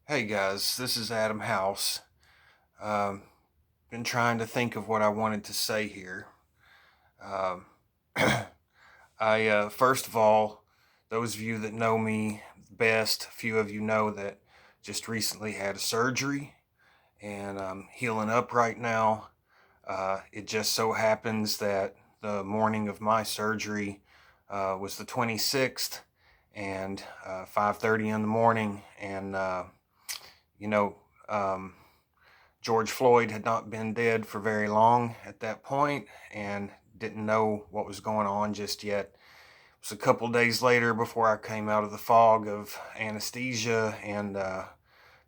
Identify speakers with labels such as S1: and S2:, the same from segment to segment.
S1: Hey guys, this is Adam House. Um, been trying to think of what I wanted to say here. Um, first of all, those of you that know me best, a few of you know that just recently had a surgery and I'm healing up right now. It just so happens that the morning of my surgery was the 26th and 5:30 in the morning, and you know. Um, George Floyd had not been dead for very long at that point and didn't know what was going on just yet. It was a couple days later before I came out of the fog of anesthesia and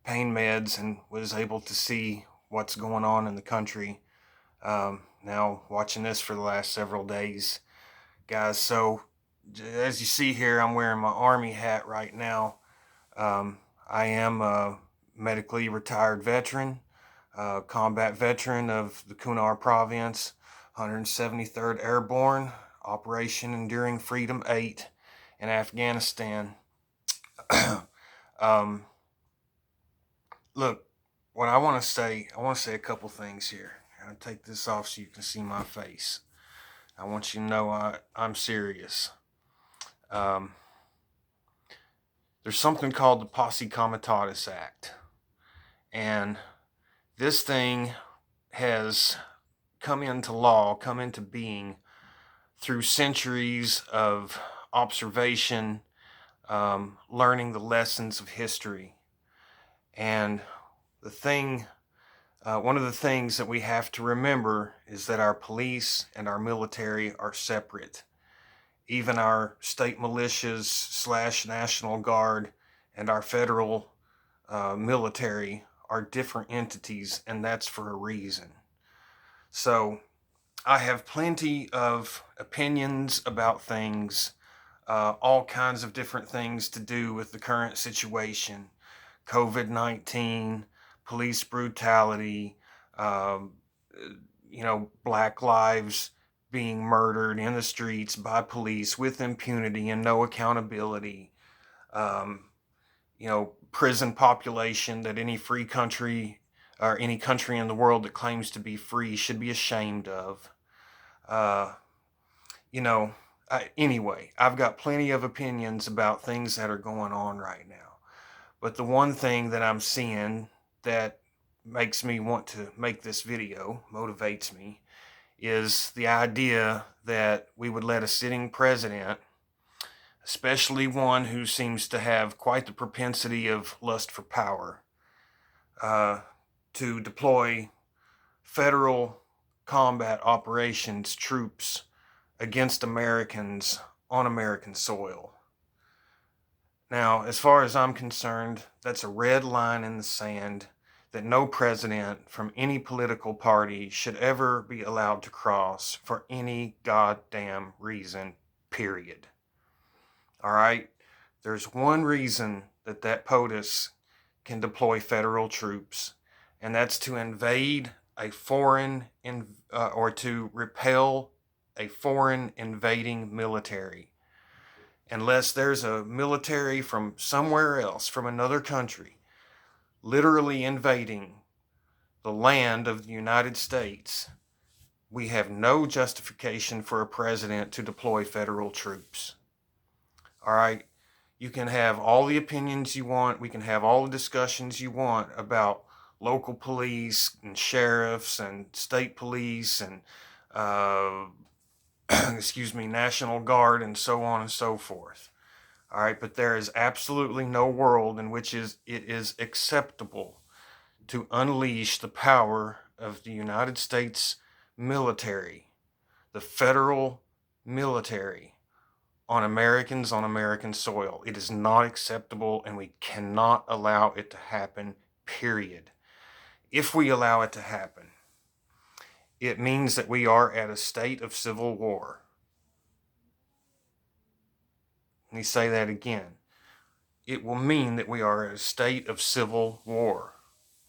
S1: pain meds and was able to see what's going on in the country. Now, watching this for the last several days, guys. So, as you see here, I'm wearing my Army hat right now. I am a medically retired veteran, combat veteran of the Kunar Province, 173rd Airborne, Operation Enduring Freedom 8 in Afghanistan. um, Look, what I want to say a couple things here. I'll take this off so you can see my face. I want you to know I'm serious. Um, there's something called the Posse Comitatus Act, and this thing has come into being through centuries of observation, learning the lessons of history. And the thing, one of the things that we have to remember is that our police and our military are separate. Even our state militias slash National Guard and our federal military are different entities, and that's for a reason. So I have plenty of opinions about things, all kinds of different things to do with the current situation: COVID-19, police brutality, um, black lives being murdered in the streets by police with impunity and no accountability. Um, Prison population that any free country or any country in the world that claims to be free should be ashamed of. Uh, you know, anyway, I've got plenty of opinions about things that are going on right now. But the one thing that I'm seeing that makes me want to make this video, motivates me, is the idea that we would let a sitting president, especially one who seems to have quite the propensity of lust for power, uh, to deploy federal combat operations troops against Americans on American soil. Now, as far as I'm concerned, that's a red line in the sand that no president from any political party should ever be allowed to cross for any goddamn reason, period. All right? There's one reason that POTUS can deploy federal troops, and that's to invade a or to repel a foreign invading military. Unless there's a military from somewhere else, from another country, literally invading the land of the United States, we have no justification for a president to deploy federal troops. All right? You can have all the opinions you want. We can have all the discussions you want about local police and sheriffs and state police and, uh, National Guard and so on and so forth. All right, but there is absolutely no world in which it is acceptable to unleash the power of the United States military, the federal military, on Americans on American soil. It is not acceptable, and we cannot allow it to happen, period. If we allow it to happen, it means that we are at a state of civil war. Let me say that again. It will mean that we are at a state of civil war,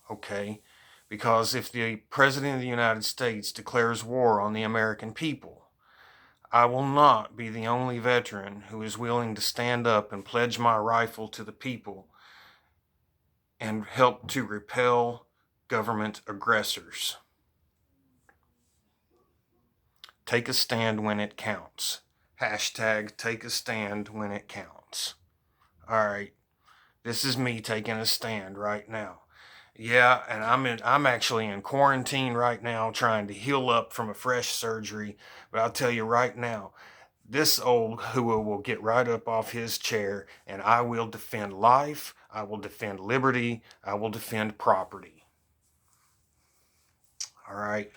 S1: okay? Because if the President of the United States declares war on the American people, I will not be the only veteran who is willing to stand up and pledge my rifle to the people and help to repel government aggressors. Take a stand when it counts. Hashtag take a stand when it counts. All right, this is me taking a stand right now. Yeah, and I'm actually in quarantine right now trying to heal up from a fresh surgery, but I'll tell you right now, this old hua will get right up off his chair, and I will defend life, I will defend liberty, I will defend property. All right.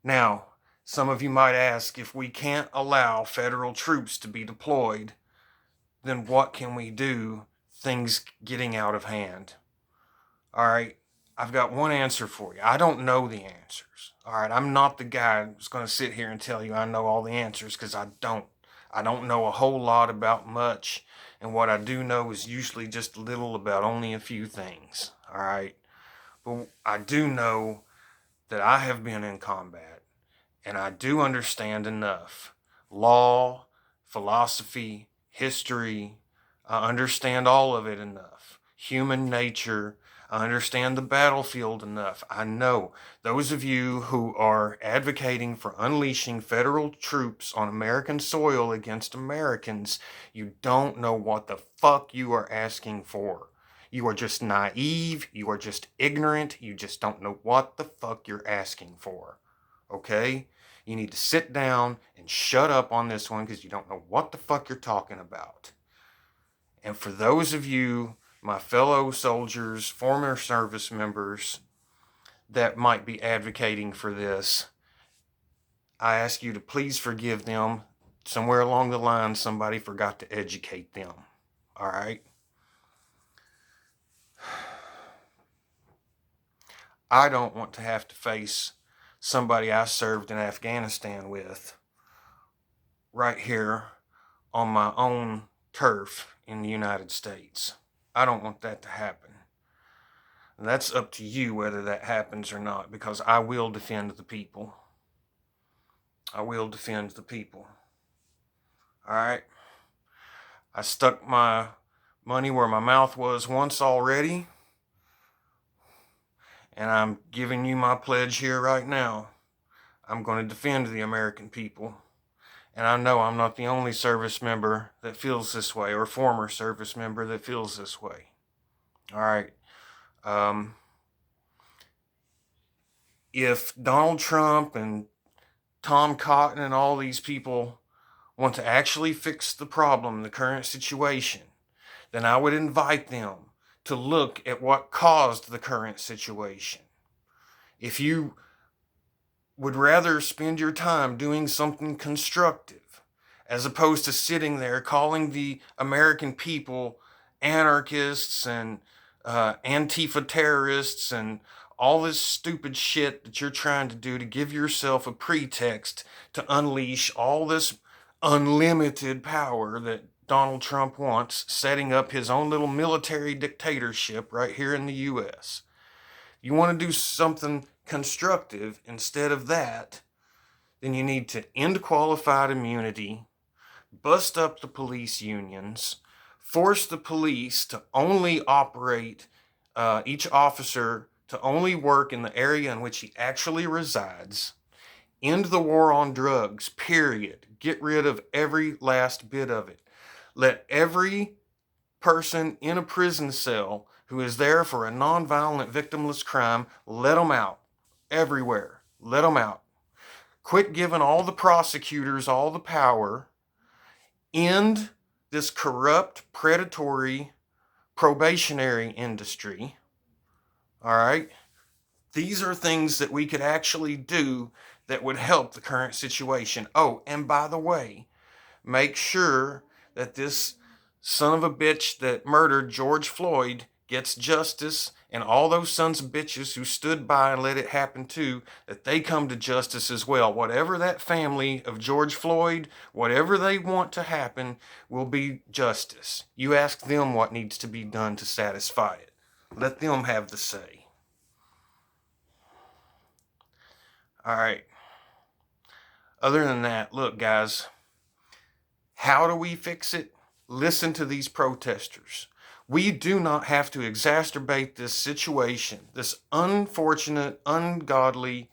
S1: Now, some of you might ask, if we can't allow federal troops to be deployed, then what can we do? Things getting out of hand. All right, I've got one answer for you. I don't know the answers. All right, I'm not the guy who's going to sit here and tell you I know all the answers, because I don't. I don't know a whole lot about much, and what I do know is usually just a little about only a few things. All right, but I do know that I have been in combat, and I do understand enough law, philosophy, history. I understand all of it enough. Human nature. I understand the battlefield enough. I know those of you who are advocating for unleashing federal troops on American soil against Americans, you don't know what the fuck you are asking for. You are just naive. You are just ignorant. You just don't know what the fuck you're asking for. Okay? You need to sit down and shut up on this one, because you don't know what the fuck you're talking about. And for those of you, my fellow soldiers, former service members, that might be advocating for this, I ask you to please forgive them. Somewhere along the line, somebody forgot to educate them. All right? I don't want to have to face somebody I served in Afghanistan with right here on my own turf in the United States. I don't want that to happen. And that's up to you whether that happens or not, because I will defend the people. I will defend the people. All right? I stuck my money where my mouth was once already, and I'm giving you my pledge here right now. I'm going to defend the American people. And I know I'm not the only service member that feels this way, or former service member that feels this way. All right. If Donald Trump and Tom Cotton and all these people want to actually fix the problem, the current situation, then I would invite them to look at what caused the current situation. If you would rather spend your time doing something constructive, as opposed to sitting there calling the American people anarchists and Antifa terrorists and all this stupid shit that you're trying to do to give yourself a pretext to unleash all this unlimited power that Donald Trump wants, setting up his own little military dictatorship right here in the U.S. You want to do something constructive instead of that, then you need to end qualified immunity, bust up the police unions, force the police to only operate, each officer to only work in the area in which he actually resides, end the war on drugs, period. Get rid of every last bit of it. Let every person in a prison cell who is there for a nonviolent, victimless crime, let them out. Everywhere. Let them out. Quit giving all the prosecutors all the power. End this corrupt, predatory, probationary industry. All right? These are things that we could actually do that would help the current situation. Oh, and by the way, make sure that this son of a bitch that murdered George Floyd gets justice, and all those sons of bitches who stood by and let it happen too, that they come to justice as well. Whatever that family of George Floyd, whatever they want to happen, will be justice. You ask them what needs to be done to satisfy it. Let them have the say. All right. Other than that, look, guys, how do we fix it? listen to these protesters. We do not have to exacerbate this situation, this unfortunate, ungodly,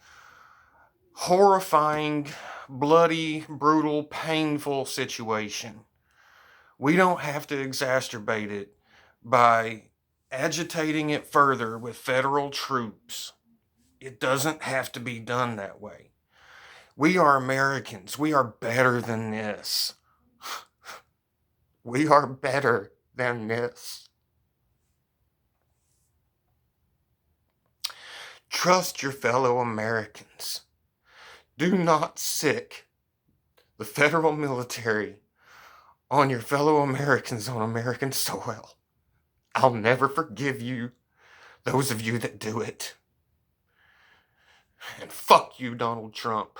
S1: horrifying, bloody, brutal, painful situation. We don't have to exacerbate it by agitating it further with federal troops. It doesn't have to be done that way. We are Americans. We are better than this. We are better than this. Trust your fellow Americans. Do not sick the federal military on your fellow Americans on American soil. I'll never forgive you, those of you that do it. And fuck you, Donald Trump.